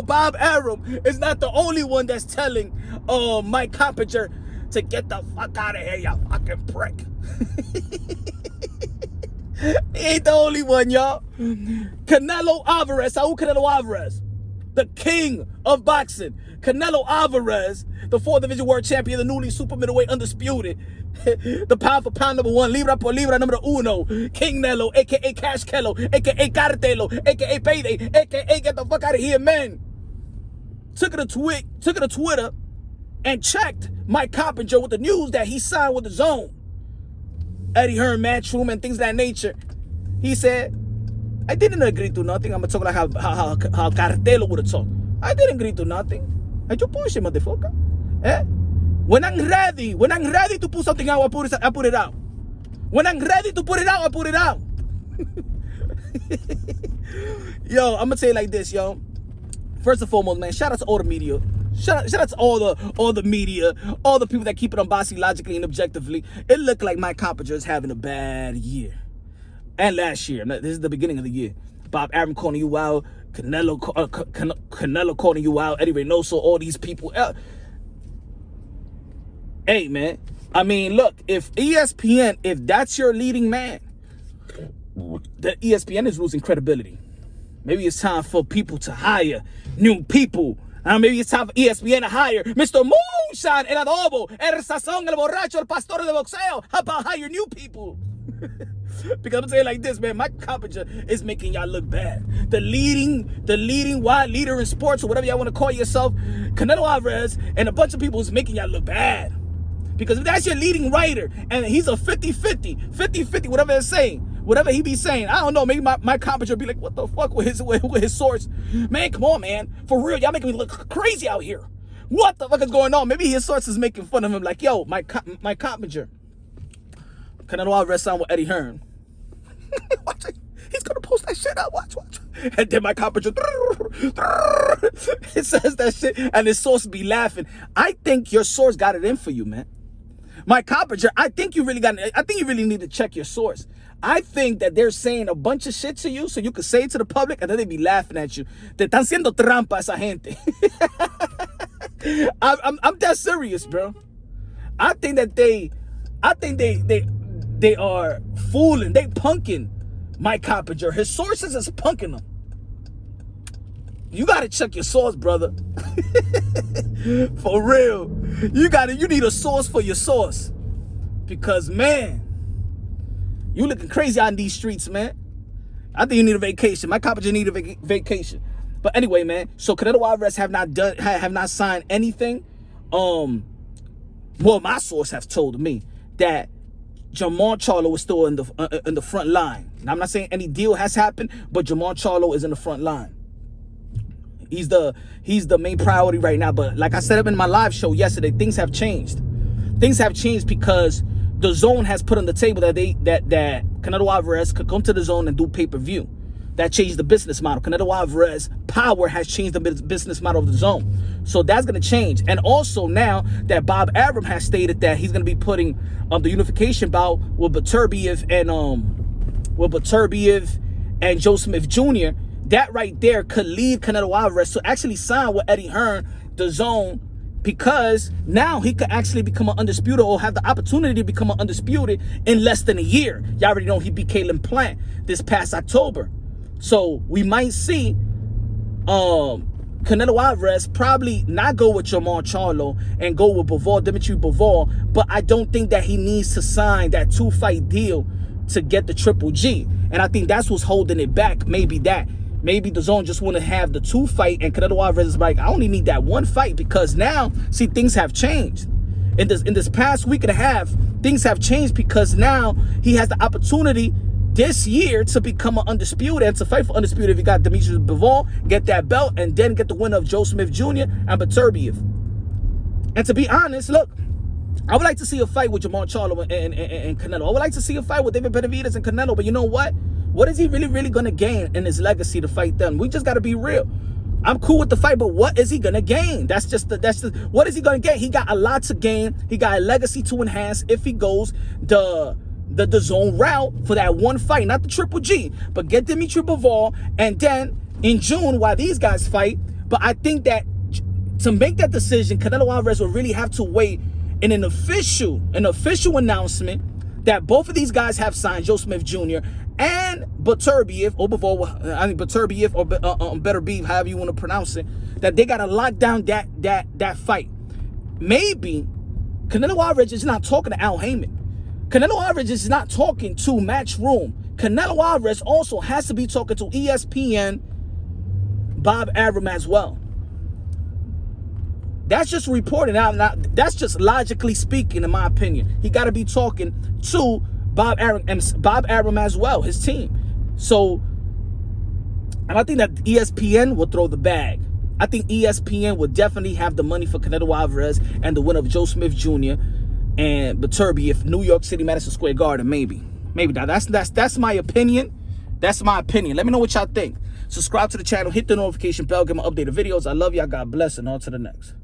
Bob Arum is not the only one that's telling Mike Coppinger to get the fuck out of here, you fucking prick. He ain't the only one, y'all. Canelo Alvarez, Saul Canelo Alvarez, the king of boxing. Canelo Alvarez, the 4th division world champion, the newly super middleweight undisputed, the pound for pound #1, libra por libra #1, King Nello, aka Cash Kello, aka Cartelo, aka Payday, aka get the fuck out of here, man. Took it to Twitter and checked Mike Coppinger with the news that he signed with the Zone. Eddie Hearn, Matchroom, and things of that nature. He said, I didn't agree to nothing. I'm gonna talk like how Cartelo would have talked. I didn't agree to nothing. Are you pushing, motherfucker? Eh? When I'm ready to put something out, I put it out. When I'm ready to put it out, I put it out. Yo, I'm gonna say it like this, yo. First and foremost, man, shout out to all the media. Shout out to all the media, all the people that keep it on bossy logically and objectively. It looked like Mike Coppinger is having a bad year. And last year, this is the beginning of the year. Bob Arum calling you out, Canelo calling you out, Eddie Reynoso, all these people. Hey, man, I mean, look, if ESPN, if that's your leading man, the ESPN is losing credibility. Maybe it's time for people to hire new people. Maybe it's time for ESPN to hire Mr. Moonshine, El Adobo, El Sazón, El Borracho, El Pastor de Boxeo. How about hire new people? Because I'm saying like this, man, Mike Coppinger is making y'all look bad. The leading wide leader in sports, or whatever y'all want to call yourself, Canelo Alvarez, and a bunch of people is making y'all look bad. Because if that's your leading writer, and he's a 50-50, whatever they're saying, whatever he be saying, I don't know, maybe Mike Coppinger be like, what the fuck with his source? Man, come on, man. For real, y'all making me look crazy out here. What the fuck is going on? Maybe his source is making fun of him like, yo, Mike Coppinger. Canelo Alvarez signed with Eddie Hearn. Watch it. He's going to post that shit out. Watch. And then Mike Coppinger, it says that shit, and his source be laughing. I think your source got it in for you, man. Mike Coppinger, I think you really need to check your source. I think that they're saying a bunch of shit to you so you can say it to the public, and then they be laughing at you. Te están haciendo trampa esa gente. I'm that serious, bro. I think they are fooling. They punking Mike Coppinger. His sources is punking him. You gotta check your source, brother. For real. You need a source for your source. Because, man, you looking crazy out in these streets, man. I think you need a vacation. Mike Coppinger need a vacation. But anyway, man, so Canelo Alvarez have not signed anything. Well, my source has told me that Jamal Charlo is still in the front line. Now, I'm not saying any deal has happened, but Jamal Charlo is in the front line. He's the main priority right now. But like I said in my live show yesterday, things have changed. Things have changed because the Zone has put on the table that Canelo Alvarez could come to the Zone and do pay-per-view. That changed the business model. Canelo Alvarez power has changed the business model of the Zone. So that's going to change. And also now that Bob Arum has stated that he's going to be putting the unification bout with Beterbiev and Joe Smith Jr., that right there could lead Canelo Alvarez to actually sign with Eddie Hearn, the Zone, because now he could actually become an undisputed, or have the opportunity to become an undisputed in less than a year. Y'all already know he beat Caleb Plant this past October. So we might see Canelo Alvarez probably not go with Jamal Charlo and go with Dimitri Bivol, but I don't think that he needs to sign that 2-fight deal to get the Triple G. And I think that's what's holding it back. Maybe the Zone just want to have the 2-fight, and Canelo Alvarez is like, I only need that 1 fight, because now, see, things have changed. In this past week and a half, things have changed because now he has the opportunity this year to become an undisputed and to fight for undisputed if he got Dimitri Bivol, get that belt, and then get the win of Joe Smith Jr. and Beterbiev. And to be honest, look, I would like to see a fight with Jamal Charlo and Canelo. I would like to see a fight with David Benavidez and Canelo, but you know what? What is he really going to gain in his legacy to fight them? We just got to be real. I'm cool with the fight, but what is he going to gain? That's what is he going to gain? He got a lot to gain. He got a legacy to enhance if he goes the Zone route for that 1 fight, not the Triple G, but get Dimitri Bivol, and then in June, while these guys fight, But I think that to make that decision, Canelo Alvarez will really have to wait in an official announcement that both of these guys have signed, Joe Smith Jr. and Beterbiev, or Beterbiev, or Beterbiev, however you want to pronounce it, that they got to lock down that fight. Maybe Canelo Alvarez is not talking to Al Heyman. Canelo Alvarez is not talking to Matchroom. Canelo Alvarez also has to be talking to ESPN, Bob Arum as well. That's just reporting out. That's just logically speaking, in my opinion. He got to be talking to Bob Arum as well, his team. So, and I think that ESPN will throw the bag. I think ESPN would definitely have the money for Canelo Alvarez and the winner of Joe Smith Jr. and Beterbiev, New York City, Madison Square Garden, maybe. Now that's my opinion. That's my opinion. Let me know what y'all think. Subscribe to the channel, hit the notification bell, get my updated videos. I love y'all. God bless, and on to the next.